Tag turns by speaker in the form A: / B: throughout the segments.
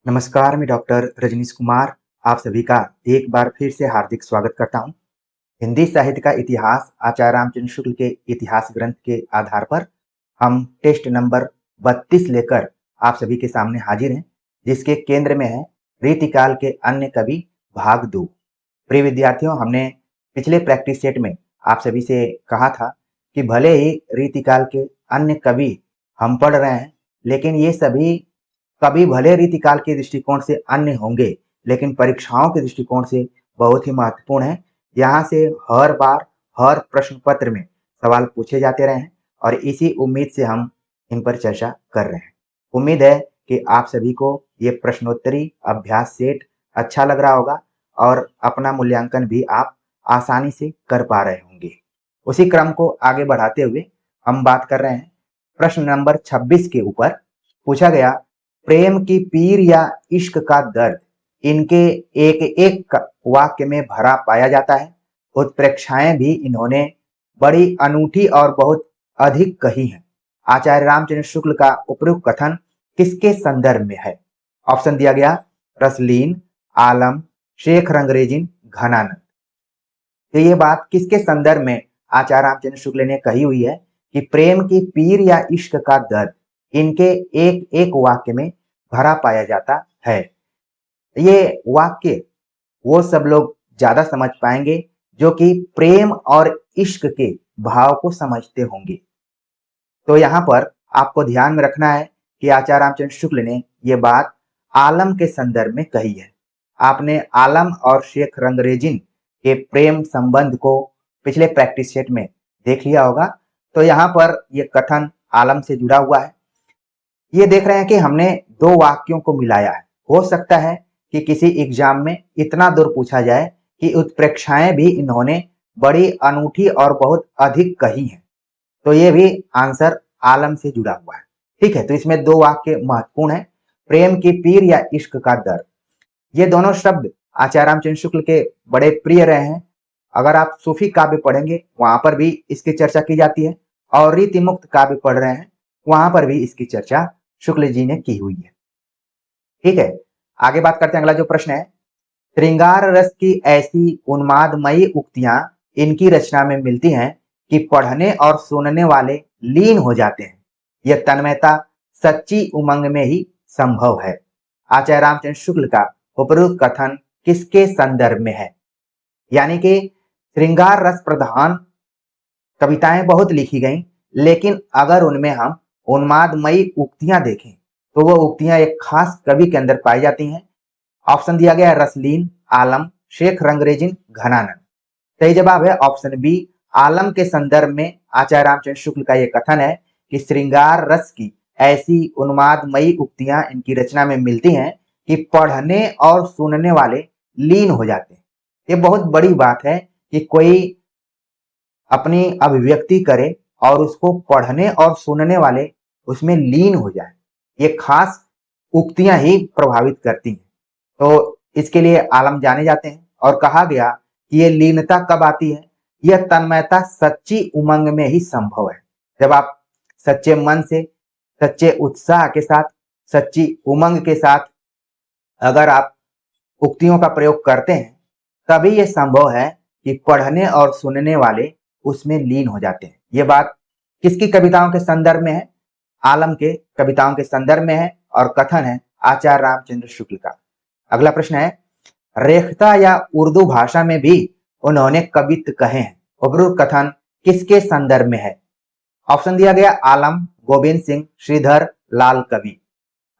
A: नमस्कार, मैं डॉक्टर रजनीश कुमार आप सभी का एक बार फिर से हार्दिक स्वागत करता हूं। हिंदी साहित्य का इतिहास आचार्य रामचंद्र शुक्ल के इतिहास ग्रंथ के आधार पर हम टेस्ट नंबर 32 लेकर आप सभी के सामने हाजिर हैं, जिसके केंद्र में है रीतिकाल के अन्य कवि भाग 2। प्रिय विद्यार्थियों, हमने पिछले प्रैक्टिस सेट में आप सभी से कहा था कि भले ही रीतिकाल के अन्य कवि हम पढ़ रहे हैं, लेकिन ये सभी कवि भले रीतिकाल के दृष्टिकोण से अन्य होंगे, लेकिन परीक्षाओं के दृष्टिकोण से बहुत ही महत्वपूर्ण है। यहाँ से हर बार हर प्रश्न पत्र में सवाल पूछे जाते रहे हैं और इसी उम्मीद से हम इन पर चर्चा कर रहे हैं। उम्मीद है कि आप सभी को ये प्रश्नोत्तरी अभ्यास सेट अच्छा लग रहा होगा और अपना मूल्यांकन भी आप आसानी से कर पा रहे होंगे। उसी क्रम को आगे बढ़ाते हुए हम बात कर रहे हैं प्रश्न नंबर 26 के ऊपर। पूछा गया, प्रेम की पीर या इश्क का दर्द इनके एक एक वाक्य में भरा पाया जाता है। उत्प्रेक्षाएं भी इन्होंने बड़ी अनूठी और बहुत अधिक कही हैं। आचार्य रामचंद्र शुक्ल का उपयुक्त कथन किसके संदर्भ में है? ऑप्शन दिया गया रसलीन, आलम, शेख रंगरेजिन, घनानंद। तो ये बात किसके संदर्भ में आचार्य रामचंद्र शुक्ल ने कही हुई है कि प्रेम की पीर या इश्क का दर्द इनके एक एक वाक्य में भरा पाया जाता है। ये वाक्य वो सब लोग ज्यादा समझ पाएंगे जो कि प्रेम और इश्क के भाव को समझते होंगे। तो यहाँ पर आपको ध्यान में रखना है कि आचार्य रामचंद्र शुक्ल ने ये बात आलम के संदर्भ में कही है। आपने आलम और शेख रंगरेजिन के प्रेम संबंध को पिछले प्रैक्टिस सेट में देख लिया होगा। तो यहाँ पर ये कथन आलम से जुड़ा हुआ है। ये देख रहे हैं कि हमने दो वाक्यों को मिलाया है। हो सकता है कि किसी एग्जाम में इतना दूर पूछा जाए कि उत्प्रेक्षाएं भी इन्होंने बड़ी अनूठी और बहुत अधिक कही हैं। तो ये भी आंसर आलम से जुड़ा हुआ है। ठीक है, तो इसमें दो वाक्य महत्वपूर्ण है, प्रेम की पीर या इश्क का दर्द। ये दोनों शब्द आचार्य रामचंद्र शुक्ल के बड़े प्रिय रहे हैं। अगर आप सूफी काव्य पढ़ेंगे वहां पर भी इसकी चर्चा की जाती है और रीति मुक्त काव्य पढ़ रहे हैं वहां पर भी इसकी चर्चा शुक्ल जी ने की हुई है। ठीक है, आगे बात करते हैं। अगला जो प्रश्न है, श्रृंगार रस की ऐसी उन्मादमयी उक्तियां इनकी रचना में मिलती हैं कि पढ़ने और सुनने वाले लीन हो जाते हैं। यह तन्मयता सच्ची उमंग में ही संभव है। आचार्य रामचंद्र शुक्ल का उपयुक्त कथन किसके संदर्भ में है? यानी कि श्रृंगार रस प्रधान कविताएं बहुत लिखी गई, लेकिन अगर उनमें हम उन्मादमयी उक्तियां देखें तो वो उक्तियां एक खास कवि के अंदर पाई जाती हैं। ऑप्शन दिया गया है रसलीन, आलम, शेख रंगरेजिन, घनानंद। सही जवाब है ऑप्शन बी, आलम के संदर्भ में आचार्य रामचंद्र शुक्ल का यह कथन है कि श्रृंगार रस की ऐसी उन्मादमयी उक्तियां इनकी रचना में मिलती हैं कि पढ़ने और सुनने वाले लीन हो जाते हैं। ये बहुत बड़ी बात है कि कोई अपनी अभिव्यक्ति करे और उसको पढ़ने और सुनने वाले उसमें लीन हो जाए। ये खास उक्तियां ही प्रभावित करती हैं। तो इसके लिए आलम जाने जाते हैं और कहा गया कि ये लीनता कब आती है? यह तन्मयता सच्ची उमंग में ही संभव है। जब आप सच्चे मन से, सच्चे उत्साह के साथ, सच्ची उमंग के साथ अगर आप उक्तियों का प्रयोग करते हैं तभी यह संभव है कि पढ़ने और सुनने वाले उसमें लीन हो जाते हैं। ये बात किसकी कविताओं के संदर्भ में है? आलम के कविताओं के संदर्भ में है और कथन है आचार्य रामचंद्र शुक्ल का। अगला प्रश्न है, रेखता या उर्दू भाषा में भी उन्होंने कवित्व कहे हैं। उपयुक्त कथन किसके संदर्भ में है? ऑप्शन दिया गया आलम, गोविंद सिंह, श्रीधर, लाल कवि।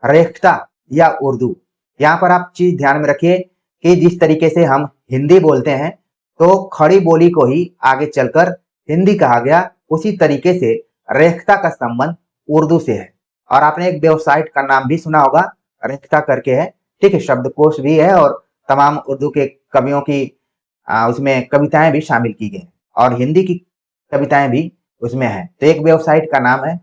A: रेखता या उर्दू, यहाँ पर आप चीज ध्यान में रखिए कि जिस तरीके से हम हिंदी बोलते हैं तो खड़ी बोली को ही आगे चलकर हिंदी कहा गया, उसी तरीके से रेखता का संबंध उर्दू से है। और आपने एक वेबसाइट का नाम भी सुना होगा, रेखता करके है। ठीक है, शब्दकोश भी है और तमाम उर्दू के कवियों की उसमें कविताएं भी शामिल की गई और हिंदी की कविताएं भी उसमें है। तो एक वेबसाइट का नाम है,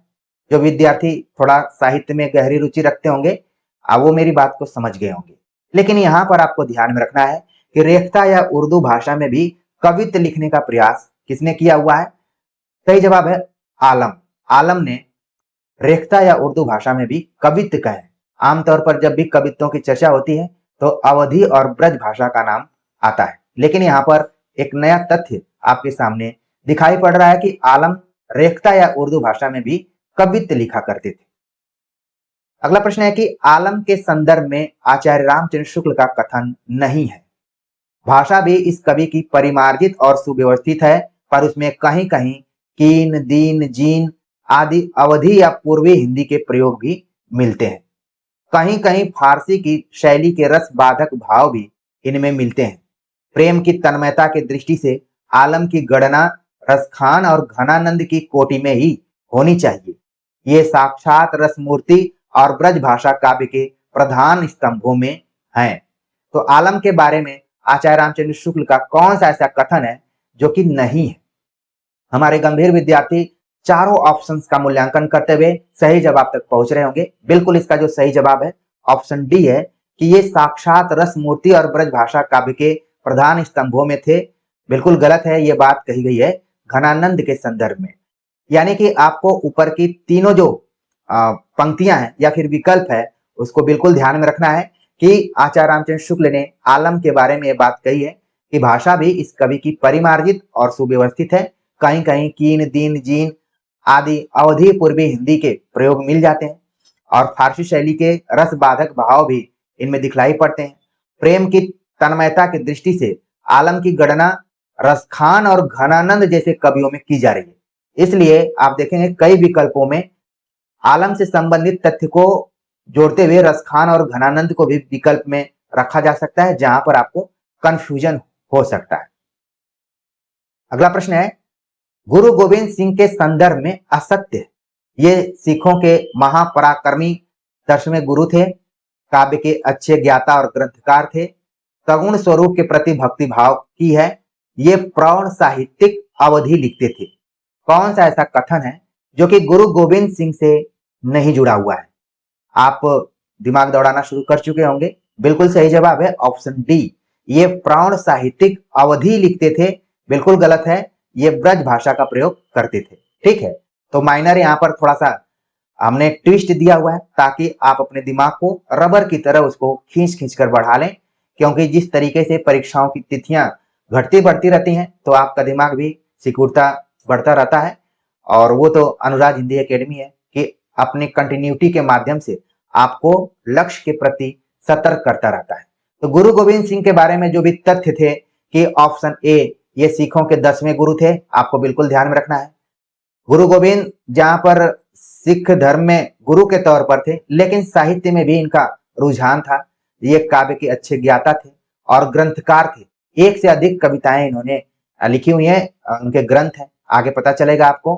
A: जो विद्यार्थी थोड़ा साहित्य में गहरी रुचि रखते होंगे वो मेरी बात को समझ गए होंगे। लेकिन यहाँ पर आपको ध्यान में रखना है कि रेखता या उर्दू भाषा में भी कवित्व लिखने का प्रयास किसने किया हुआ है? सही जवाब है आलम। आलम ने रेखता या उर्दू भाषा में भी कवित्व कहे। आमतौर पर जब भी कवित्वों की चर्चा होती है तो अवधी और ब्रज भाषा का नाम आता है, लेकिन यहाँ पर एक नया तथ्य आपके सामने दिखाई पड़ रहा है कि आलम रेख्ता या उर्दू भाषा में भी कवित्व लिखा करते थे। अगला प्रश्न है कि आलम के संदर्भ में आचार्य रामचंद्र शुक्ल का कथन नहीं है। भाषा भी इस कवि की परिमार्जित और सुव्यवस्थित है, पर उसमें कहीं कहीं कीन, दीन, जीन आदि अवधी या पूर्वी हिंदी के प्रयोग भी मिलते हैं। कहीं कहीं फारसी की शैली के रस बाधक भाव भी इनमें मिलते हैं। प्रेम की तन्मयता की दृष्टि से आलम की गणना रसखान और घनानंद की कोटि में ही होनी चाहिए। ये साक्षात रसमूर्ति और ब्रज भाषा काव्य के प्रधान स्तंभों में हैं। तो आलम के बारे में आचार्य रामचंद्र शुक्ल का कौन सा ऐसा कथन है जो कि नहीं है? हमारे गंभीर विद्यार्थी चारों ऑप्शंस का मूल्यांकन करते हुए सही जवाब तक पहुंच रहे होंगे। बिल्कुल इसका जो सही जवाब है ऑप्शन डी है कि ये साक्षात रस मूर्ति और ब्रज भाषा काव्य के प्रधान स्तंभों में थे। बिल्कुल गलत है, ये बात कही गई है घनानंद के संदर्भ में। यानी कि आपको ऊपर की तीनों जो पंक्तियां हैं या फिर विकल्प है उसको बिल्कुल ध्यान में रखना है कि आचार्य रामचंद्र शुक्ल ने आलम के बारे में ये बात कही है कि भाषा भी इस कवि की परिमार्जित और सुव्यवस्थित है। कहीं कहीं कीन, दीन, जीन आदि अवधी पूर्वी हिंदी के प्रयोग मिल जाते हैं और फारसी शैली के रस बाधक भाव भी इनमें दिखलाई पड़ते हैं। प्रेम की तन्मयता की दृष्टि से आलम की गणना रसखान और घनानंद जैसे कवियों में की जा रही है। इसलिए आप देखेंगे कई विकल्पों में आलम से संबंधित तथ्य को जोड़ते हुए रसखान और घनानंद को भी विकल्प में रखा जा सकता है, जहां पर आपको कंफ्यूजन हो सकता है। अगला प्रश्न है, गुरु गोविंद सिंह के संदर्भ में असत्य। ये सिखों के महापराक्रमी दर्शनीय गुरु थे, काव्य के अच्छे ज्ञाता और ग्रंथकार थे, सगुण स्वरूप के प्रति भक्ति भाव की है, ये प्रौढ़ साहित्यिक अवधि लिखते थे। कौन सा ऐसा कथन है जो कि गुरु गोविंद सिंह से नहीं जुड़ा हुआ है? आप दिमाग दौड़ाना शुरू कर चुके होंगे। बिल्कुल सही जवाब है ऑप्शन डी, ये प्रौढ़ साहित्यिक अवधि लिखते थे। बिल्कुल गलत है, ये ब्रज भाषा का प्रयोग करते थे। ठीक है, तो माइनर यहाँ पर थोड़ा सा हमने ट्विस्ट दिया हुआ है ताकि आप अपने दिमाग को रबर की तरह उसको खींच खींच कर बढ़ा लें, क्योंकि जिस तरीके से परीक्षाओं की तिथियां घटती बढ़ती रहती हैं तो आपका दिमाग भी सिकुड़ता बढ़ता रहता है। और वो तो अनुराग हिंदी एकेडमी है कि अपनी कंटिन्यूटी के माध्यम से आपको लक्ष्य के प्रति सतर्क करता रहता है। तो गुरु गोविंद सिंह के बारे में जो भी तथ्य थे कि ऑप्शन ए ये सिखों के 10वें गुरु थे, आपको बिल्कुल ध्यान में रखना है। गुरु गोविंद जहां पर सिख धर्म में गुरु के तौर पर थे, लेकिन साहित्य में भी इनका रुझान था। ये काव्य के अच्छे ज्ञाता थे और ग्रंथकार थे। एक से अधिक कविताएं इन्होंने लिखी हुई हैं, उनके ग्रंथ हैं, आगे पता चलेगा आपको।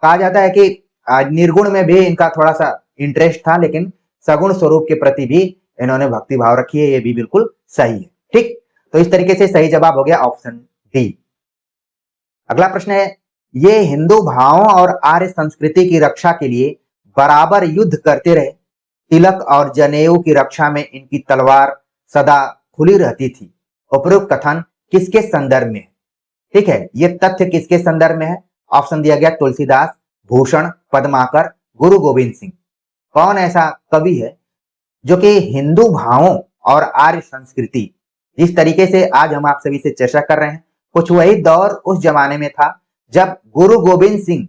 A: कहा जाता है कि निर्गुण में भी इनका थोड़ा सा इंटरेस्ट था, लेकिन सगुण स्वरूप के प्रति भी इन्होंने भक्ति भाव रखी है, ये भी बिल्कुल सही है। ठीक, तो इस तरीके से सही जवाब हो गया ऑप्शन डी। अगला प्रश्न है, ये हिंदू भावों और आर्य संस्कृति की रक्षा के लिए बराबर युद्ध करते रहे। तिलक और जनेऊ की रक्षा में इनकी तलवार सदा खुली रहती थी। उपरोक्त कथन किसके संदर्भ में है? ठीक है, ये तथ्य किसके संदर्भ में है? ऑप्शन दिया गया तुलसीदास, भूषण, पद्माकर, गुरु गोविंद सिंह। कौन ऐसा कवि है जो कि हिंदू भावों और आर्य संस्कृति, जिस तरीके से आज हम आप सभी से चर्चा कर रहे हैं, कुछ वही दौर उस जमाने में था जब गुरु गोविंद सिंह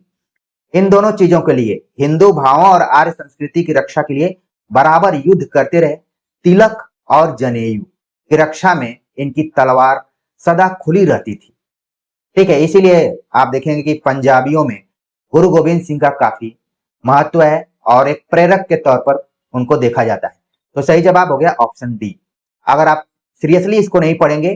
A: इन दोनों चीजों के लिए, हिंदू भावों और आर्य संस्कृति की रक्षा के लिए बराबर युद्ध करते रहे। तिलक और जनेऊ की रक्षा में इनकी तलवार सदा खुली रहती थी। ठीक है, इसीलिए आप देखेंगे कि पंजाबियों में गुरु गोविंद सिंह का काफी महत्व है और एक प्रेरक के तौर पर उनको देखा जाता है। तो सही जवाब हो गया ऑप्शन डी। अगर आप सीरियसली इसको नहीं पढ़ेंगे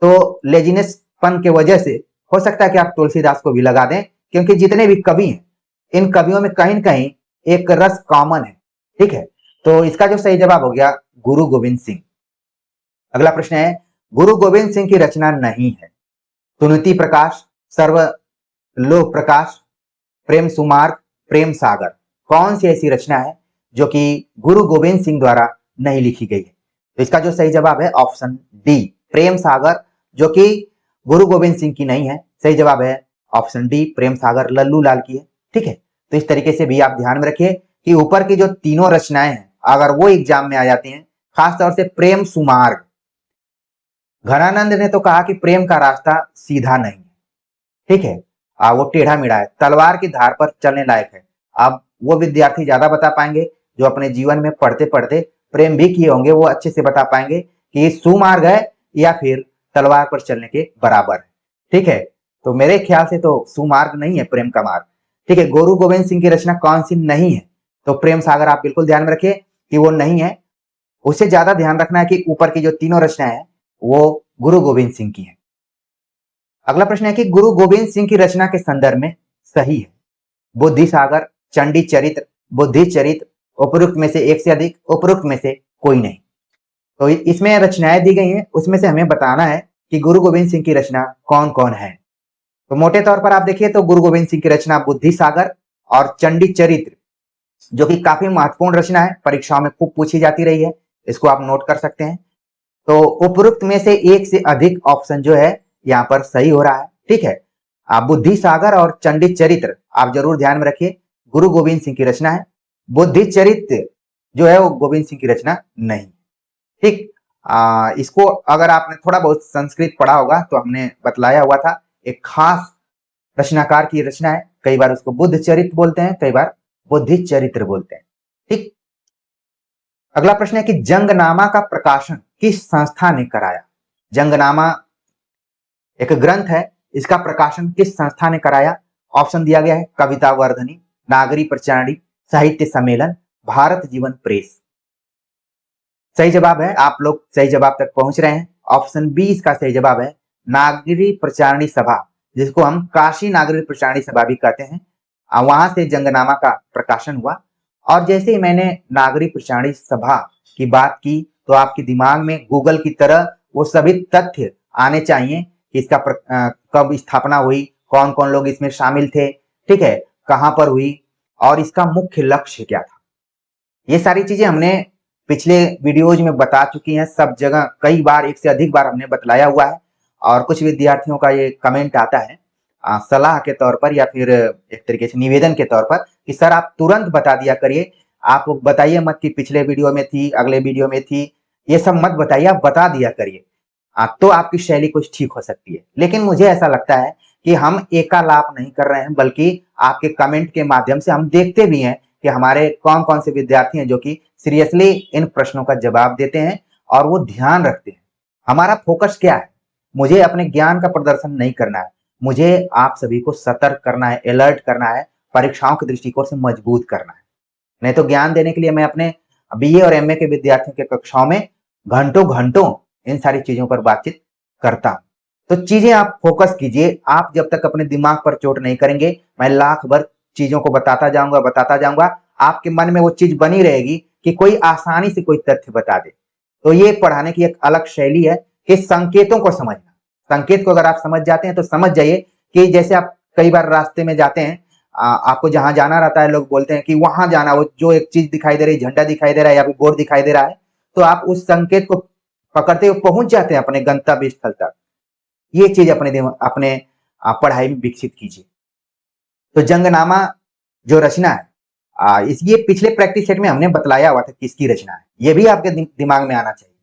A: तो लेजीनेस पन के वजह से हो सकता है कि आप तुलसीदास को भी लगा दें, क्योंकि जितने भी कवि हैं इन कवियों में कहीं न कहीं एक रस कॉमन है। ठीक है, तो इसका जो सही जवाब हो गया गुरु गोविंद सिंह। अगला प्रश्न है, गुरु गोविंद सिंह की रचना नहीं है। सुनीति प्रकाश, सर्वलोक प्रकाश, प्रेम सुमार्ग, प्रेम सागर, कौन सी ऐसी रचना है जो कि गुरु गोविंद सिंह द्वारा नहीं लिखी गई है? तो इसका जो सही जवाब है ऑप्शन डी, प्रेम सागर, जो कि गुरु गोविंद सिंह की नहीं है। सही जवाब है ऑप्शन डी, प्रेम सागर लल्लू लाल की है। ठीक है, तो इस तरीके से भी आप ध्यान में रखिए कि ऊपर की जो तीनों रचनाएं हैं अगर वो एग्जाम में आ जाती हैं, खासतौर से प्रेम सुमार्ग। घनानंद ने तो कहा कि प्रेम का रास्ता सीधा नहीं है, ठीक है, वो टेढ़ा मेढ़ा है, तलवार की धार पर चलने लायक है। अब वो विद्यार्थी ज्यादा बता पाएंगे जो अपने जीवन में पढ़ते पढ़ते प्रेम भी किए होंगे, वो अच्छे से बता पाएंगे कि ये सुमार्ग है या फिर तलवार पर चलने के बराबर है, ठीक है। तो मेरे ख्याल से तो सुमार्ग नहीं है प्रेम का मार्ग, ठीक है। गुरु गोविंद सिंह की रचना कौन सी नहीं है? तो प्रेम सागर आप बिल्कुल ध्यान में रखिए कि वो नहीं है। उससे ज्यादा ध्यान रखना है कि ऊपर की जो तीनों रचनाएं हैं वो गुरु गोविंद सिंह की हैं। अगला प्रश्न है कि गुरु गोविंद सिंह की रचना के संदर्भ में सही है बुद्धि सागर, चंडी चरित्र, बुद्धि चरित्र, उपरोक्त में से एक से अधिक, उपरोक्त में से कोई नहीं। तो इसमें रचनाएं दी गई हैं, उसमें से हमें बताना है कि गुरु गोविंद सिंह की रचना कौन कौन है। तो मोटे तौर पर आप देखिए तो गुरु गोविंद सिंह की रचना बुद्धि सागर और चंडी चरित्र, जो कि काफी महत्वपूर्ण रचना है, परीक्षाओं में खूब पूछी जाती रही है, इसको आप नोट कर सकते हैं। तो उपरोक्त में से एक से अधिक ऑप्शन जो है यहाँ पर सही हो रहा है, ठीक है। बुद्धि सागर और चंडी चरित्र आप जरूर ध्यान में रखिए, गुरु गोविंद सिंह की रचना है। बुद्धि चरित्र जो है वो गोविंद सिंह की रचना नहीं, ठीक। इसको अगर आपने थोड़ा बहुत संस्कृत पढ़ा होगा तो हमने बतलाया हुआ था, एक खास रचनाकार की रचना है, कई बार उसको बुद्ध चरित्र बोलते हैं, कई बार बुद्धि चरित्र बोलते हैं, ठीक। अगला प्रश्न है कि जंगनामा का प्रकाशन किस संस्था ने कराया? जंगनामा एक ग्रंथ है, इसका प्रकाशन किस संस्था ने कराया? ऑप्शन दिया गया है कविता वर्धनी, नागरी प्रचारणी, साहित्य सम्मेलन, भारत जीवन प्रेस। सही जवाब है, आप लोग सही जवाब तक पहुंच रहे हैं। ऑप्शन बी इसका सही जवाब है, नागरी प्रचारणी सभा, जिसको हम काशी नागरी प्रचारणी सभा भी कहते हैं। वहां से जंगनामा का प्रकाशन हुआ। और जैसे ही मैंने नागरी प्रचारणी सभा की बात की तो आपके दिमाग में गूगल की तरह वो सभी तथ्य आने चाहिए कि इसका कब स्थापना हुई, कौन कौन लोग इसमें शामिल थे, ठीक है, कहां पर हुई और इसका मुख्य लक्ष्य क्या था। ये सारी चीजें हमने पिछले वीडियोज में बता चुकी हैं, सब जगह कई बार, एक से अधिक बार हमने बतलाया हुआ है। और कुछ विद्यार्थियों का ये कमेंट आता है सलाह के तौर पर या फिर एक तरीके से निवेदन के तौर पर कि सर आप तुरंत बता दिया करिए, आप बताइए मत कि पिछले वीडियो में थी, अगले वीडियो में थी, ये सब मत बताइए, आप बता दिया करिए। तो आपकी शैली कुछ ठीक हो सकती है। लेकिन मुझे ऐसा लगता है कि हम एकालाप नहीं कर रहे हैं, बल्कि आपके कमेंट के माध्यम से हम देखते भी हैं कि हमारे कौन कौन से विद्यार्थी हैं जो कि सीरियसली इन प्रश्नों का जवाब देते हैं और वो ध्यान रखते हैं। हमारा फोकस क्या है? मुझे अपने ज्ञान का प्रदर्शन नहीं करना है, मुझे आप सभी को सतर्क करना है, अलर्ट करना है, परीक्षाओं के दृष्टिकोण से मजबूत करना है। नहीं तो ज्ञान देने के लिए मैं अपने बीए और एमए के विद्यार्थियों के कक्षाओं में घंटों घंटों इन सारी चीजों पर बातचीत करता हूं। तो चीजें आप फोकस कीजिए, आप जब तक अपने दिमाग पर चोट नहीं करेंगे, मैं लाख भर चीजों को बताता जाऊंगा, आपके मन में वो चीज बनी रहेगी कि कोई आसानी से कोई तथ्य बता दे। तो ये पढ़ाने की एक अलग शैली है कि संकेतों को समझना। संकेत को अगर आप समझ जाते हैं तो समझ जाइए कि जैसे आप कई बार रास्ते में जाते हैं, आपको जहां जाना रहता है, लोग बोलते हैं कि वहां जाना, वो जो एक चीज दिखाई दे रही, झंडा दिखाई दे रहा है या फिर बोर्ड दिखाई दे रहा है, तो आप उस संकेत को पकड़ते हुए पहुंच जाते हैं अपने गंतव्य स्थल तक। ये चीज अपने पढ़ाई में विकसित कीजिए। तो जंगनामा जो रचना है, ये पिछले प्रैक्टिस सेट में हमने बतलाया हुआ था किसकी रचना है, ये भी आपके दिमाग में आना चाहिए,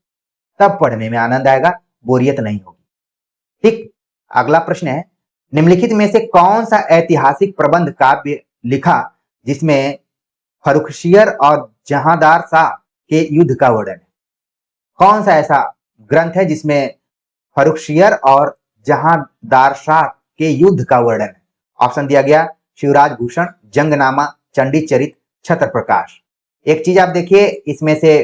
A: तब पढ़ने में आनंद आएगा, बोरियत नहीं होगी, ठीक। अगला प्रश्न है, निम्नलिखित में से कौन सा ऐतिहासिक प्रबंध काव्य लिखा जिसमें फर्रुखसियर और जहांदार शाह के युद्ध का वर्णन है? कौन सा ऐसा ग्रंथ है जिसमें फर्रुखसियर और जहांदार शाह के युद्ध का वर्णन है? ऑप्शन दिया गया शिवराज भूषण, जंगनामा, चंडी चरित्र, छत्र प्रकाश। एक चीज आप देखिए, इसमें से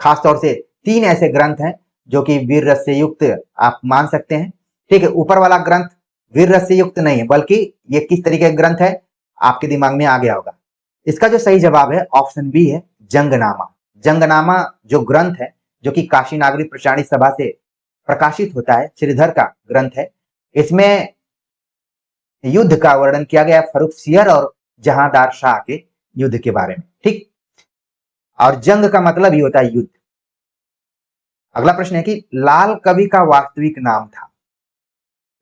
A: खासतौर से 3 ऐसे ग्रंथ हैं जो कि वीर रस से युक्त आप मान सकते हैं, ठीक है। ऊपर वाला ग्रंथ वीर रस से युक्त नहीं है, बल्कि ये किस तरीके का ग्रंथ है आपके दिमाग में आ गया होगा। इसका जो सही जवाब है ऑप्शन बी है जंगनामा। जंगनामा जो ग्रंथ है, जो कि काशी नागरी प्रचारणी सभा से प्रकाशित होता है, श्रीधर का ग्रंथ है, इसमें युद्ध का वर्णन किया गया फर्रुखसियर और जहांदार शाह के युद्ध के बारे में, ठीक। और जंग का मतलब ही होता है युद्ध। अगला प्रश्न है कि लाल कवि का वास्तविक नाम था।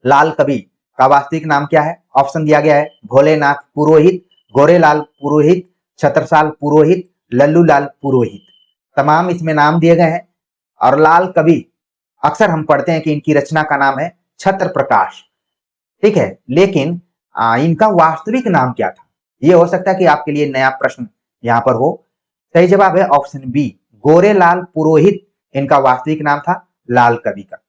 A: लाल कवि का वास्तविक नाम क्या है? ऑप्शन दिया गया है भोलेनाथ पुरोहित, गोरेलाल पुरोहित, छत्रसाल पुरोहित, लल्लू लाल पुरोहित, तमाम इसमें नाम दिए गए हैं। और लाल कवि अक्सर हम पढ़ते हैं कि इनकी रचना का नाम है छत्र प्रकाश, ठीक है। लेकिन इनका वास्तविक नाम क्या था, ये हो सकता है कि आपके लिए नया प्रश्न यहाँ पर हो। सही जवाब है ऑप्शन बी, गोरेलाल पुरोहित इनका वास्तविक नाम था लाल कवि का।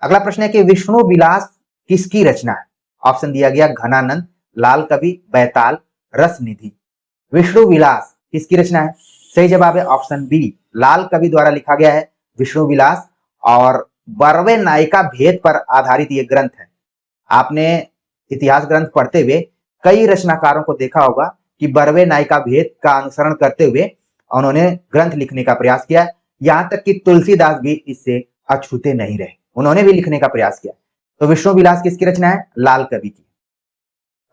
A: अगला प्रश्न है कि विष्णु विलास किसकी रचना है। ऑप्शन दिया गया घनानंद, लाल कवि, बैताल, रस निधि। विष्णु विलास किसकी रचना है? सही जवाब है ऑप्शन बी, लाल कवि द्वारा लिखा गया है विष्णु विलास। और बरवे नायिका भेद पर आधारित ये ग्रंथ है। आपने इतिहास ग्रंथ पढ़ते हुए कई रचनाकारों को देखा होगा कि बरवे नायिका भेद का अनुसरण करते हुए उन्होंने ग्रंथ लिखने का प्रयास किया। यहां तक कि तुलसीदास भी इससे अछूते नहीं रहे, उन्होंने भी लिखने का प्रयास किया। तो विष्णु विलास किसकी रचना है? लाल कवि की।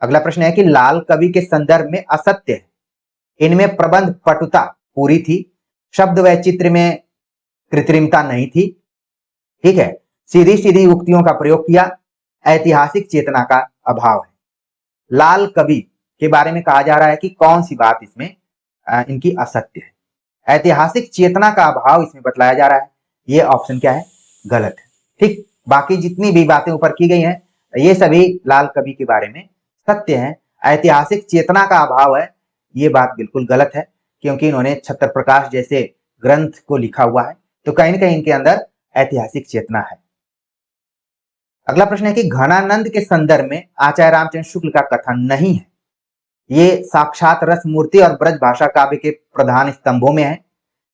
A: अगला प्रश्न है कि लाल कवि के संदर्भ में असत्य है, इनमें प्रबंध पटुता पूरी थी, शब्द व चित्र में कृत्रिमता नहीं थी, ठीक है, सीधी सीधी उक्तियों का प्रयोग किया, ऐतिहासिक चेतना का अभाव है। लाल कवि के बारे में कहा जा रहा है कि कौन सी बात इसमें इनकी असत्य है? ऐतिहासिक चेतना का अभाव इसमें बतलाया जा रहा है। ये ऑप्शन क्या है? गलत है। ठीक, बाकी जितनी भी बातें ऊपर की गई हैं ये सभी लाल कवि के बारे में सत्य है। ऐतिहासिक चेतना का अभाव है, ये बात बिल्कुल गलत है, क्योंकि इन्होंने छत्र प्रकाश जैसे ग्रंथ को लिखा हुआ है, तो कहीं ना कहीं इनके अंदर ऐतिहासिक चेतना है। अगला प्रश्न है कि घनानंद के संदर्भ में आचार्य रामचंद्र शुक्ल का कथन नहीं है। ये साक्षात रस मूर्ति और ब्रज भाषा काव्य के प्रधान स्तंभों में है।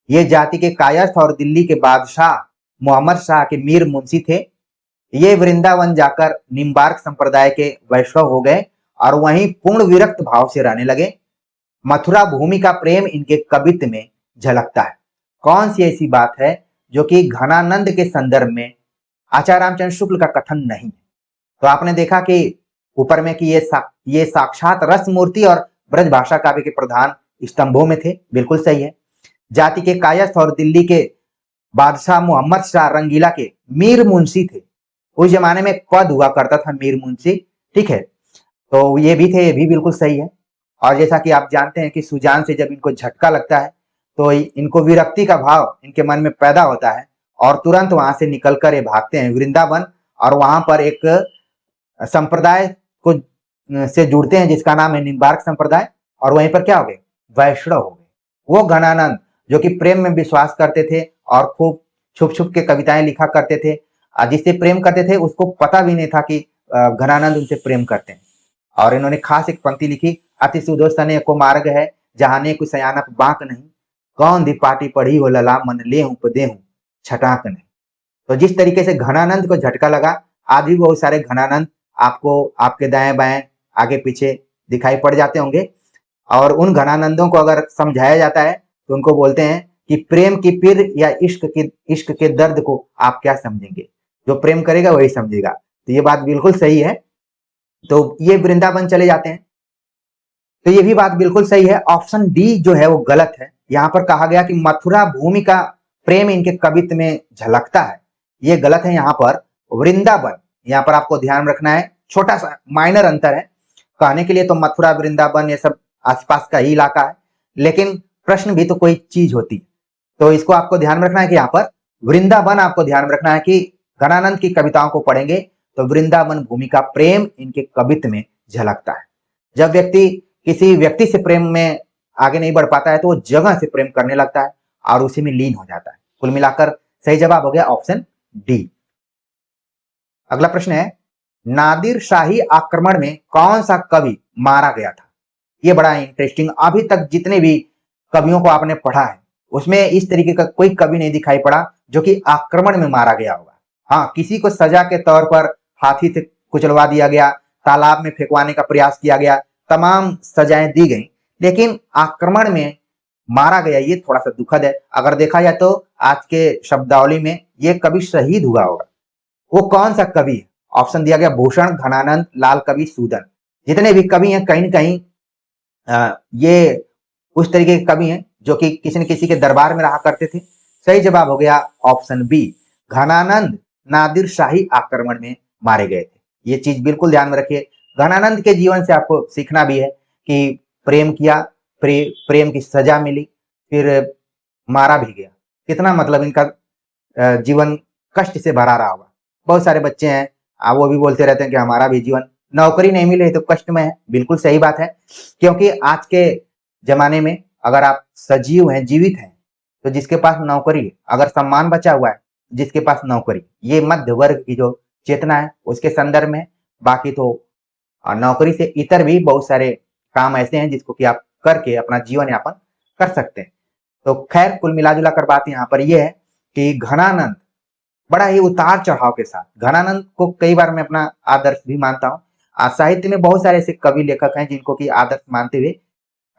A: ये जाति के कायस्थ और दिल्ली के बादशाह मोहम्मद शाह के मीर मुंशी थे। ये वृंदावन जाकर निम्बार्क संप्रदाय के वैष्णव हो गए और वहीं पूर्ण विरक्त भाव से रहने लगे। मथुरा भूमि का प्रेम इनके कवित्व में झलकता है। कौन सी ऐसी बात है जो कि घनानंद के संदर्भ में आचार्य रामचंद्र शुक्ल का कथन नहीं? तो आपने देखा कि ऊपर में कि ये साक्षात रस मूर्ति और ब्रज भाषा काव्य के प्रधान स्तंभों में थे, बिल्कुल सही है। जाति के कायस्थ और दिल्ली के बादशाह मोहम्मद शाह रंगीला के मीर मुंशी थे। उस जमाने में पद हुआ करता था मीर मुंशी, ठीक है, तो ये भी थे, ये भी बिल्कुल सही है। और जैसा कि आप जानते हैं कि सुजान से जब इनको झटका लगता है तो इनको विरक्ति का भाव इनके मन में पैदा होता है और तुरंत वहां से निकलकर ये भागते हैं वृंदावन, और वहां पर एक संप्रदाय को से जुड़ते हैं जिसका नाम है निम्बार्क संप्रदाय, और वहीं पर क्या हो गए? वैष्णव हो गए। वो घनानंद जो कि प्रेम में विश्वास करते थे और खूब छुप छुप के कविताएं लिखा करते थे, जिससे प्रेम करते थे उसको पता भी नहीं था कि घनानंद उनसे प्रेम करते हैं। और इन्होंने खास एक पंक्ति लिखी, अति सुदोषने को मार्ग है जहाने को सयानप बांक नहीं, कौन दी पाटी पढ़ी हो लला मन ले हूं पदे हूं छटाक नहीं। तो जिस तरीके से घनानंद को झटका लगा, आज भी बहुत सारे घनानंद आपको आपके दाएं बाएं आगे पीछे दिखाई पड़ जाते होंगे। और उन घनानंदों को अगर समझाया जाता है तो उनको बोलते हैं कि प्रेम की पीर या इश्क के दर्द को आप क्या समझेंगे, जो प्रेम करेगा वही समझेगा। तो ये बात बिल्कुल सही है। तो ये वृंदावन चले जाते हैं, तो ये भी बात बिल्कुल सही है। ऑप्शन डी जो है वो गलत है। यहाँ पर कहा गया कि मथुरा भूमि का प्रेम इनके कवित्व में झलकता है, ये गलत है। यहाँ पर वृंदावन, यहाँ पर आपको ध्यान रखना है, छोटा सा माइनर अंतर है। कहने के लिए तो मथुरा वृंदावन ये सब आसपास का ही इलाका है, लेकिन प्रश्न भी तो कोई चीज होती, तो इसको आपको ध्यान में रखना है कि यहाँ पर वृंदावन, आपको ध्यान में रखना है कि घनानंद की कविताओं को पढ़ेंगे तो वृंदावन भूमि का प्रेम इनके कवित्व में झलकता है। जब व्यक्ति किसी व्यक्ति से प्रेम में आगे नहीं बढ़ पाता है तो वो जगह से प्रेम करने लगता है और उसी में लीन हो जाता है। कुल मिलाकर सही जवाब हो गया ऑप्शन डी। अगला प्रश्न है, नादिर शाही आक्रमण में कौन सा कवि मारा गया था? ये बड़ा इंटरेस्टिंग, अभी तक जितने भी कवियों को आपने पढ़ा है उसमें इस तरीके का कोई कवि नहीं दिखाई पड़ा जो कि आक्रमण में मारा गया होगा। हाँ, किसी को सजा के तौर पर हाथी से कुचलवा दिया गया, तालाब में फेंकवाने का प्रयास किया गया, तमाम सजाएं दी गई, लेकिन आक्रमण में मारा गया ये थोड़ा सा दुखद है। अगर देखा जाए तो आज के शब्दावली में ये कवि शहीद हुआ होगा। वो कौन सा कवि है? ऑप्शन दिया गया भूषण, घनानंद, लाल कवि, सूदन। जितने भी कवि हैं कहीं न कहीं ये उस तरीके के कवि हैं जो कि किसी न किसी के दरबार में रहा करते थे। सही जवाब हो गया ऑप्शन बी, घनानंद नादिर शाही आक्रमण में मारे गए थे। ये चीज बिल्कुल ध्यान में रखिए। घनानंद के जीवन से आपको सीखना भी है कि प्रेम किया, प्रेम की सजा मिली, फिर मारा भी गया। कितना मतलब इनका जीवन कष्ट से भरा रहा होगा। बहुत सारे बच्चे हैं, वो भी बोलते रहते हैं कि हमारा भी जीवन, नौकरी नहीं मिले तो कष्ट में है। बिल्कुल सही बात है, क्योंकि आज के जमाने में अगर आप सजीव हैं, जीवित हैं, तो जिसके पास नौकरी, अगर सम्मान बचा हुआ है, जिसके पास नौकरी, ये मध्य वर्ग की जो चेतना है उसके संदर्भ में। बाकी तो नौकरी से इतर भी बहुत सारे काम ऐसे हैं जिसको कि आप करके अपना जीवन यापन कर सकते हैं। तो खैर, कुल मिला जुला कर बात यहाँ पर यह है कि घनानंद बड़ा ही उतार चढ़ाव के साथ, घनानंद को कई बार मैं अपना आदर्श भी मानता हूँ। साहित्य में बहुत सारे ऐसे कवि लेखक हैं जिनको कि आदर्श मानते हुए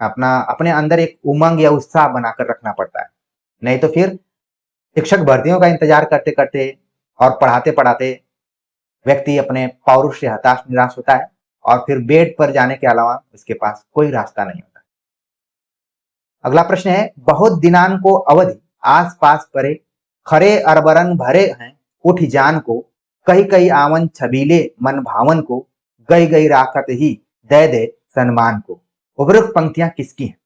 A: अपना अपने अंदर एक उमंग या उत्साह बनाकर रखना पड़ता है। नहीं तो फिर शिक्षक भर्तियों का इंतजार करते करते और पढ़ाते पढ़ाते व्यक्ति अपने पौरुष से हताश निराश होता है, और फिर बेड पर जाने के अलावा उसके पास कोई रास्ता नहीं होता। अगला प्रश्न है, बहुत दिनानको अवधि आस पास परे, खरे अरबरन भरे हैं उठ जान को, कही कही आवन छबीले मन भावन को, गई गई राखत ही दे दे सन्मान को। उपरोक्त पंक्तियां किसकी हैं?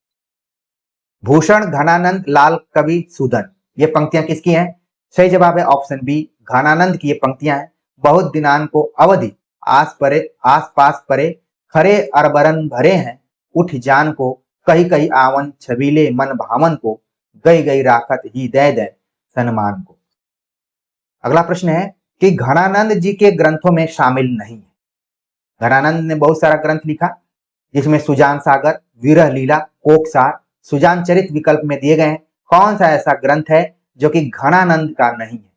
A: भूषण घनानंद लाल कवि सूदन। ये पंक्तियां किसकी हैं? सही जवाब है ऑप्शन बी, घनानंद की ये पंक्तियां हैं। बहुत दिनानको अवधि आस पास परे, खरे अरबरन भरे हैं उठ जान को, कही कही आवन छबीले मन भावन को, गई गई राखत ही दे दे सन्मान को। अगला प्रश्न है कि घनानंद जी के ग्रंथों में शामिल नहीं है। घनानंद ने बहुत सारा ग्रंथ लिखा, जिसमें सुजान सागर, विरह लीला, कोकसार, सुजान चरित विकल्प में दिए गए हैं। कौन सा ऐसा ग्रंथ है जो कि घनानंद का नहीं है?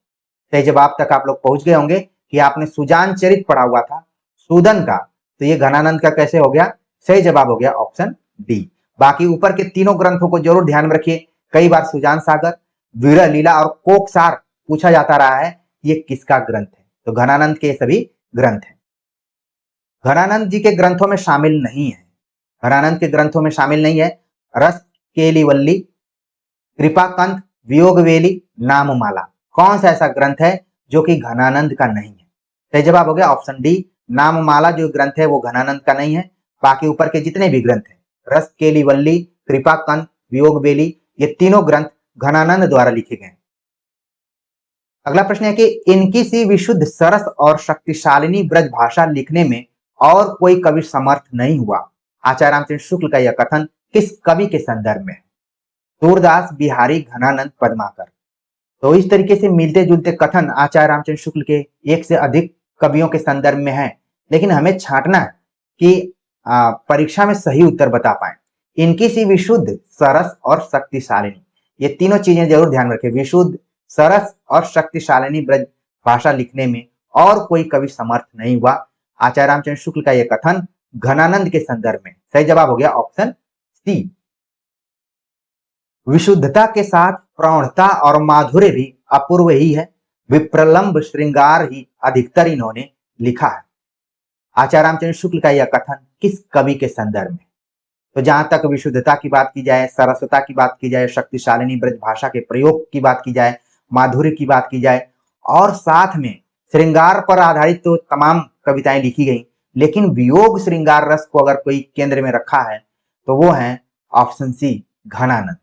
A: सही जवाब तक आप लोग पहुंच गए होंगे कि आपने सुजान चरित पढ़ा हुआ था सूदन का, तो ये घनानंद का कैसे हो गया? सही जवाब हो गया ऑप्शन डी। बाकी ऊपर के तीनों ग्रंथों को जरूर ध्यान में रखिए। कई बार सुजान सागर, विरह लीला और कोकसार पूछा जाता रहा है, ये किसका ग्रंथ है? तो घनानंद के सभी ग्रंथ हैं। घनानंद जी के ग्रंथों में शामिल नहीं है, घनानंद के ग्रंथों में शामिल नहीं है रस केलीवल्ली, कृपाकंत, वियोगवेली, नाममाला। कौन सा ऐसा ग्रंथ है जो कि घनानंद का नहीं है? सही जवाब हो गया ऑप्शन डी, नाममाला जो ग्रंथ है वो घनानंद का नहीं है। बाकी ऊपर के जितने भी ग्रंथ हैं, रस केलीवल्ली, कृपाकंत, वियोगवेली, ये तीनों ग्रंथ घनानंद द्वारा लिखे गए। अगला प्रश्न है कि इनकी सी विशुद्ध सरस और शक्तिशालिनी ब्रज भाषा लिखने में और कोई कवि समर्थ नहीं हुआ। आचार्य रामचंद्र शुक्ल का यह कथन किस कवि के संदर्भ में है? सूरदास, बिहारी, घनानंद, पद्माकर। तो इस तरीके से मिलते जुलते कथन आचार्य रामचंद्र शुक्ल के एक से अधिक कवियों के संदर्भ में है, लेकिन हमें छांटना है कि परीक्षा में सही उत्तर बता पाए। इनकी सी विशुद्ध, सरस और शक्तिशालिनी, ये तीनों चीजें जरूर ध्यान रखें। विशुद्ध, सरस और शक्तिशालिनी ब्रज भाषा लिखने में और कोई कवि समर्थ नहीं हुआ। आचार्य रामचंद्र शुक्ल का यह कथन घनानंद के संदर्भ में। सही जवाब हो गया ऑप्शन सी। विशुद्धता के साथ प्रौढ़ता और माधुर्य भी अपूर्व ही है, विप्रलंब श्रृंगार ही अधिकतर इन्होंने लिखा है। आचार्य रामचंद्र शुक्ल का यह कथन किस कवि के संदर्भ में? तो जहां तक विशुद्धता की बात की जाए, सरसता की बात की जाए, शक्तिशालिनी ब्रज भाषा के प्रयोग की बात की जाए, माधुर्य की बात की जाए, और साथ में श्रृंगार पर आधारित तो तमाम कविताएं लिखी गई, लेकिन वियोग श्रृंगार रस को अगर कोई केंद्र में रखा है तो वो है ऑप्शन सी, घनानंद।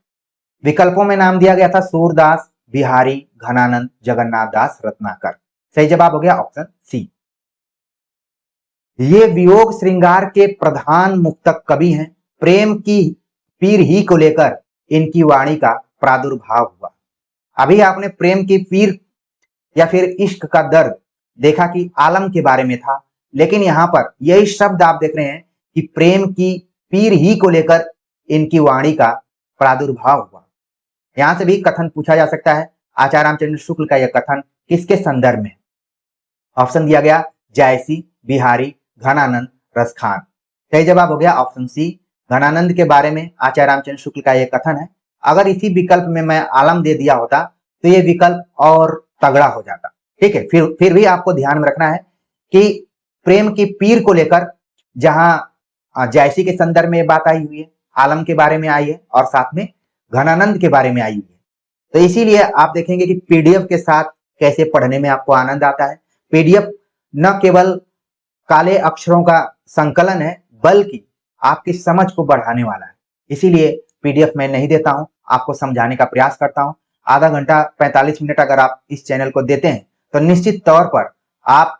A: विकल्पों में नाम दिया गया था सूरदास, बिहारी, घनानंद, जगन्नाथ दास, रत्नाकर। सही जवाब हो गया ऑप्शन सी। ये वियोग श्रृंगार के प्रधान मुक्तक कवि हैं। प्रेम की पीर ही को लेकर इनकी वाणी का प्रादुर्भाव हुआ। अभी आपने प्रेम की पीर या फिर इश्क का दर्द देखा कि आलम के बारे में था, लेकिन यहां पर यही शब्द आप देख रहे हैं कि प्रेम की पीर ही को लेकर इनकी वाणी का प्रादुर्भाव हुआ। यहां से भी कथन पूछा जा सकता है, आचार्य रामचंद्र शुक्ल का यह कथन किसके संदर्भ में? ऑप्शन दिया गया जायसी, बिहारी, घनानंद, रसखान। सही जवाब हो गया ऑप्शन सी, घनानंद के बारे में आचार्य रामचंद्र शुक्ल का यह कथन है। अगर इसी विकल्प में मैं आलम दे दिया होता तो यह विकल्प और तगड़ा हो जाता। ठीक है, फिर भी आपको ध्यान में रखना है कि प्रेम की पीर को लेकर जहां जायसी के संदर्भ में बात आई हुई है, आलम के बारे में आई है, और साथ में घनानंद के बारे में आई हुई है। तो इसीलिए आप देखेंगे कि पीडीएफ के साथ कैसे पढ़ने में आपको आनंद आता है। पीडीएफ न केवल काले अक्षरों का संकलन है, बल्कि आपकी समझ को बढ़ाने वाला है। इसीलिए पीडीएफ मैं नहीं देता हूं, आपको समझाने का प्रयास करता हूं। आधा घंटा 45 मिनट अगर आप इस चैनल को देते हैं तो निश्चित तौर पर आप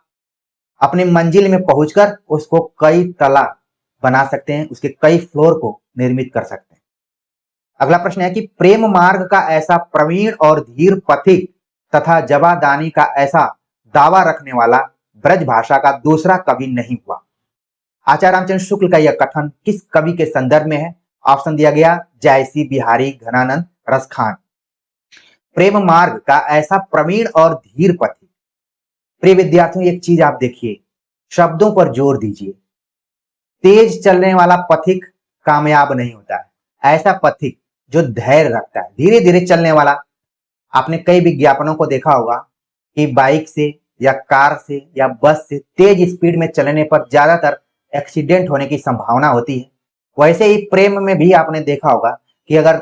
A: अपनी मंजिल में पहुंचकर उसको कई तला बना सकते हैं, उसके कई फ्लोर को निर्मित कर सकते हैं। अगला प्रश्न है कि प्रेम मार्ग का ऐसा प्रवीण और धीर पथिक तथा जवादानी का ऐसा दावा रखने वाला ब्रज भाषा का दूसरा कवि नहीं हुआ। आचार्य रामचंद्र शुक्ल का यह कथन किस कवि के संदर्भ में है? ऑप्शन दिया गया जयसी बिहारी घनानंद रसखान। प्रेम मार्ग का ऐसा प्रवीण और धीर पथिक। प्रिय विद्यार्थियों, एक चीज आप देखिए, शब्दों पर जोर दीजिए। तेज चलने वाला पथिक कामयाब नहीं होता है, ऐसा पथिक जो धैर्य रखता है, धीरे धीरे चलने वाला। आपने कई विज्ञापनों को देखा होगा कि बाइक से या कार से या बस से तेज स्पीड में चलने पर ज्यादातर एक्सीडेंट होने की संभावना होती है। वैसे ही प्रेम में भी आपने देखा होगा कि अगर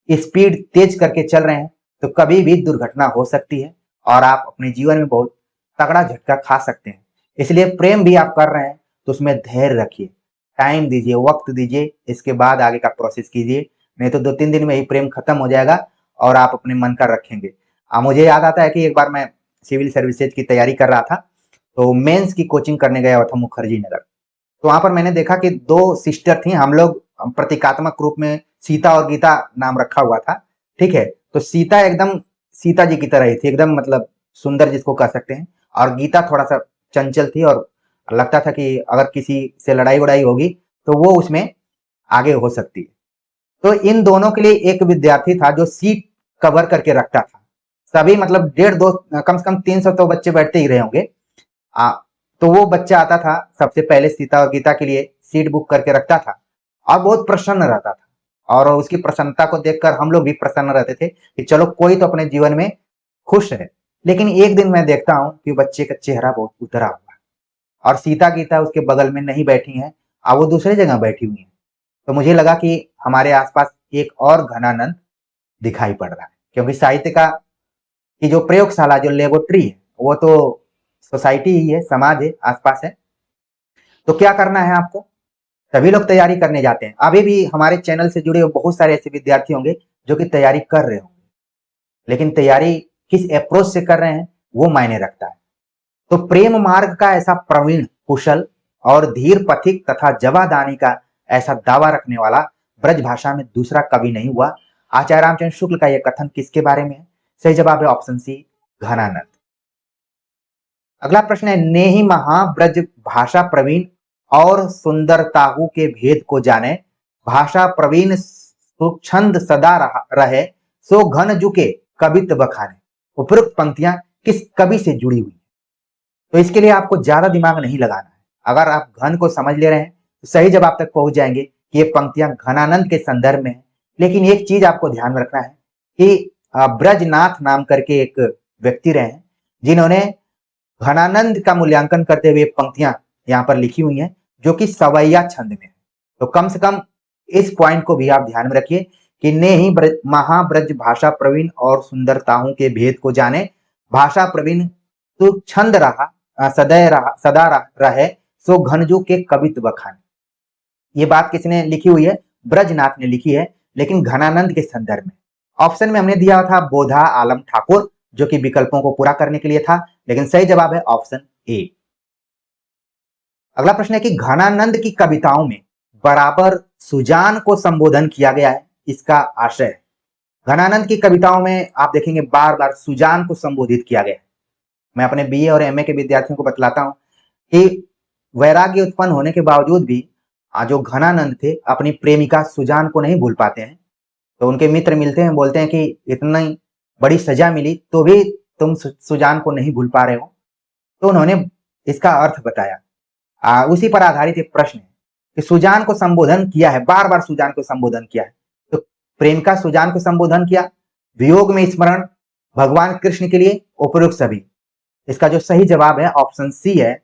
A: स्पीड तेज करके चल रहे हैं तो कभी भी दुर्घटना हो सकती है और आप अपने जीवन में बहुत तगड़ा झटका खा सकते हैं। इसलिए प्रेम भी आप कर रहे हैं तो उसमें धैर्य रखिए, टाइम दीजिए, वक्त दीजिए, इसके बाद आगे का प्रोसेस कीजिए, नहीं तो 2-3 दिन में ही प्रेम खत्म हो जाएगा और आप अपने मन का रखेंगे। मुझे याद आता है कि एक बार मैं सिविल सर्विसेज की तैयारी कर रहा था, तो मेंस की कोचिंग करने गया हुआ था मुखर्जी नगर। तो वहां पर मैंने देखा कि 2 सिस्टर थी, हम लोग प्रतीकात्मक रूप में सीता और गीता नाम रखा हुआ था, ठीक है। तो सीता एकदम सीता जी की तरह ही थी, एकदम मतलब सुंदर जिसको कह सकते हैं, और गीता थोड़ा सा चंचल थी और लगता था कि अगर किसी से लड़ाई वड़ाई होगी तो वो उसमें आगे हो सकती है। तो इन दोनों के लिए एक विद्यार्थी था जो सीट कवर करके रखता था। सभी मतलब 1.5-2 कम से कम 300 तो बच्चे बैठते ही रहे होंगे। तो वो बच्चा आता था सबसे पहले सीता और गीता के लिए सीट बुक करके रखता था और बहुत प्रसन्न रहता था, और उसकी प्रसन्नता को देखकर हम लोग भी प्रसन्न रहते थे कि चलो कोई तो अपने जीवन में खुश है। लेकिन एक दिन मैं देखता हूं कि बच्चे का चेहरा बहुत उतरा हुआ है और सीता गीता उसके बगल में नहीं बैठी हैं, और वो दूसरी जगह बैठी हुई है। तो मुझे लगा कि हमारे आसपास एक और घनानंद दिखाई पड़ रहा है, क्योंकि साहित्य का की जो प्रयोगशाला, जो लेबोरेटरी है, वो तो सोसाइटी ही है, समाज है, आसपास है। तो क्या करना है आपको? सभी लोग तैयारी करने जाते हैं। अभी भी हमारे चैनल से जुड़े बहुत सारे ऐसे विद्यार्थी होंगे जो कि तैयारी कर रहे होंगे, लेकिन तैयारी किस अप्रोच से कर रहे हैं वो मायने रखता है। तो प्रेम मार्ग का ऐसा प्रवीण, कुशल और धीर पथिक तथा जवादानी का ऐसा दावा रखने वाला ब्रज भाषा में दूसरा कवि नहीं हुआ। आचार्य रामचंद्र शुक्ल का यह कथन किसके बारे में है? सही जवाब है ऑप्शन सी, घनानंद। अगला प्रश्न है, नेहि महाब्रज भाषा प्रवीण और सुंदरताहु के भेद को जाने, भाषा प्रवीण सुछंद सदा रहे, सो घन जुके कवित बखाने। उपरोक्त पंक्तियां किस कवि से जुड़ी हुई? तो इसके लिए आपको ज्यादा दिमाग नहीं लगाना है। अगर आप घन को समझ ले रहे हैं तो सही जवाब तक पहुंच जाएंगे कि ये पंक्तियां घनानंद के संदर्भ में है। लेकिन एक चीज आपको ध्यान में रखना है कि ब्रजनाथ नाम करके एक व्यक्ति रहे हैं जिन्होंने घनानंद का मूल्यांकन करते हुए पंक्तियां यहाँ पर लिखी हुई हैं, जो कि सवैया छंद में है। तो कम से कम इस पॉइंट को भी आप ध्यान में रखिए कि ने ही महाब्रज भाषा प्रवीण और सुंदरताओं के भेद को जाने, भाषा प्रवीण तो छंद रहा सदा रहे, सो घनजू के कवित बखाने। ये बात किसने लिखी हुई है? ब्रजनाथ ने लिखी है, लेकिन घनानंद के संदर्भ में। ऑप्शन में हमने दिया था बोधा आलम ठाकुर, जो कि विकल्पों को पूरा करने के लिए था, लेकिन सही जवाब है ऑप्शन ए। अगला प्रश्न है कि घनानंद की कविताओं में बराबर सुजान को संबोधन किया गया है, इसका आशय है। घनानंद की कविताओं में आप देखेंगे बार बार सुजान को संबोधित किया गया है। मैं अपने बीए और एमए के विद्यार्थियों को बतलाता हूं कि वैराग्य उत्पन्न होने के बावजूद भी जो घनानंद थे अपनी प्रेमिका सुजान को नहीं भूल पाते हैं। तो उनके मित्र मिलते हैं, बोलते हैं कि इतनी बड़ी सजा मिली तो भी तुम सुजान को नहीं भूल पा रहे हो। तो उन्होंने इसका अर्थ बताया। उसी पर आधारित एक प्रश्न है कि सुजान को संबोधन किया है, बार बार सुजान को संबोधन किया है, तो प्रेमिका सुजान को संबोधन किया, वियोग में स्मरण भगवान कृष्ण के लिए, उपयुक्त सभी। इसका जो सही जवाब है ऑप्शन सी है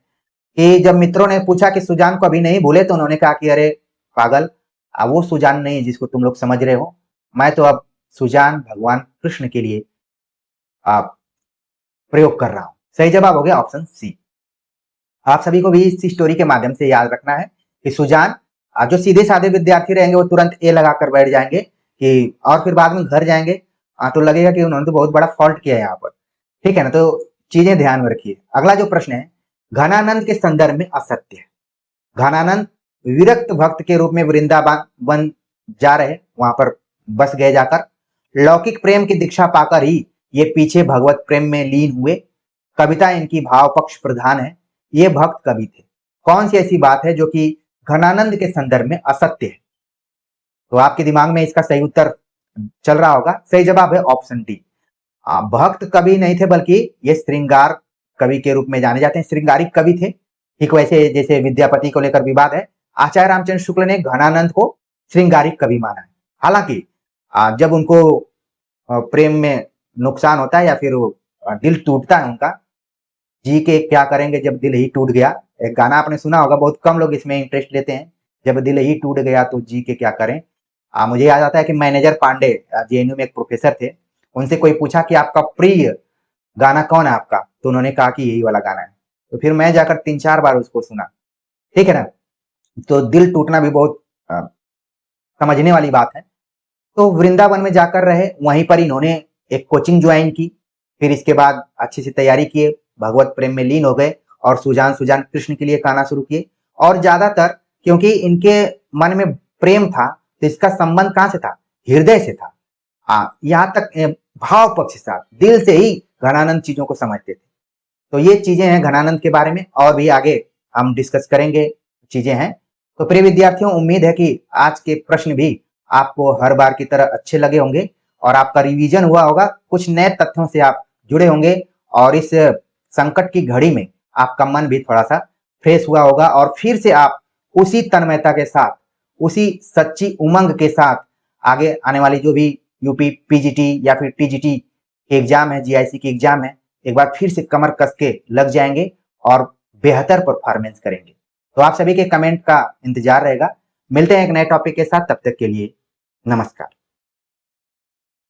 A: कि जब मित्रों ने पूछा कि सुजान को अभी नहीं भूले, तो उन्होंने कहा कि अरे पागल, वो सुजान नहीं जिसको तुम लोग समझ रहे हो, मैं तो अब सुजान भगवान कृष्ण के लिए प्रयोग कर रहा हूं। सही जवाब हो गया ऑप्शन सी। आप सभी को भी इस स्टोरी के माध्यम से याद रखना है कि सुजान जो सीधे साधे विद्यार्थी रहेंगे वो तुरंत ए लगाकर बैठ जाएंगे कि, और फिर बाद में घर जाएंगे तो लगेगा कि उन्होंने तो बहुत बड़ा फॉल्ट किया है यहाँ पर। ठीक है ना, तो चीजें ध्यान में रखिए। अगला जो प्रश्न है, घनानंद के संदर्भ में असत्य है। घनानंद विरक्त भक्त के रूप में वृंदावन जा रहे, वहां पर बस गए जाकर। लौकिक प्रेम की दीक्षा पाकर ही ये पीछे भगवत प्रेम में लीन हुए। कविता इनकी भाव पक्ष प्रधान है, ये भक्त कवि थे। कौन सी ऐसी बात है जो कि घनानंद के संदर्भ में असत्य है? तो आपके दिमाग में इसका सही उत्तर चल रहा होगा। सही जवाब है ऑप्शन डी। भक्त कवि नहीं थे, बल्कि ये श्रृंगार कवि के रूप में जाने जाते हैं, श्रृंगारिक कवि थे। ठीक वैसे जैसे विद्यापति को लेकर विवाद है, आचार्य रामचंद्र शुक्ल ने घनानंद को श्रृंगारिक कवि माना है। हालांकि जब उनको प्रेम में नुकसान होता है या फिर दिल टूटता है उनका, जी के क्या करेंगे जब दिल ही टूट गया, एक गाना आपने सुना होगा, बहुत कम लोग इसमें इंटरेस्ट लेते हैं। जब दिल ही टूट गया तो जी के क्या करें। मुझे याद आता है कि मैनेजर पांडे जेएनयू में एक प्रोफेसर थे, उनसे कोई पूछा कि आपका प्रिय गाना कौन है आपका, तो उन्होंने कहा कि यही वाला गाना है। तो फिर मैं जाकर 3-4 बार उसको सुना। ठीक है ना, तो दिल टूटना भी बहुत समझने वाली बात है। तो वृंदावन में जाकर रहे, वहीं पर इन्होंने एक कोचिंग ज्वाइन की, फिर इसके बाद अच्छी सी तैयारी किए, भगवत प्रेम में लीन हो गए और सुजान सुजान कृष्ण के लिए गाना शुरू किए। और ज्यादातर क्योंकि इनके मन में प्रेम था, तो इसका संबंध कहां से था? हृदय से था। यहाँ तक भाव पक्ष से, दिल से ही घनानंद चीजों को समझते थे। तो ये चीजें हैं घनानंद के बारे में, और भी आगे हम डिस्कस करेंगे चीजें हैं। तो प्रिय विद्यार्थियों, उम्मीद है कि आज के प्रश्न भी आपको हर बार की तरह अच्छे लगे होंगे और आपका रिवीजन हुआ होगा, कुछ नए तथ्यों से आप जुड़े होंगे और इस संकट की घड़ी में आपका मन भी थोड़ा सा फ्रेश हुआ होगा और फिर से आप उसी तन्मयता के साथ, उसी सच्ची उमंग के साथ आगे आने वाली जो भी यूपी पीजीटी या फिर टीजीटी एग्जाम है, जीआईसी की एग्जाम है, एक बार फिर से कमर कस के लग जाएंगे और बेहतर परफॉर्मेंस करेंगे। तो आप सभी के कमेंट का इंतजार रहेगा। मिलते हैं एक नए टॉपिक के साथ, तब तक के लिए नमस्कार।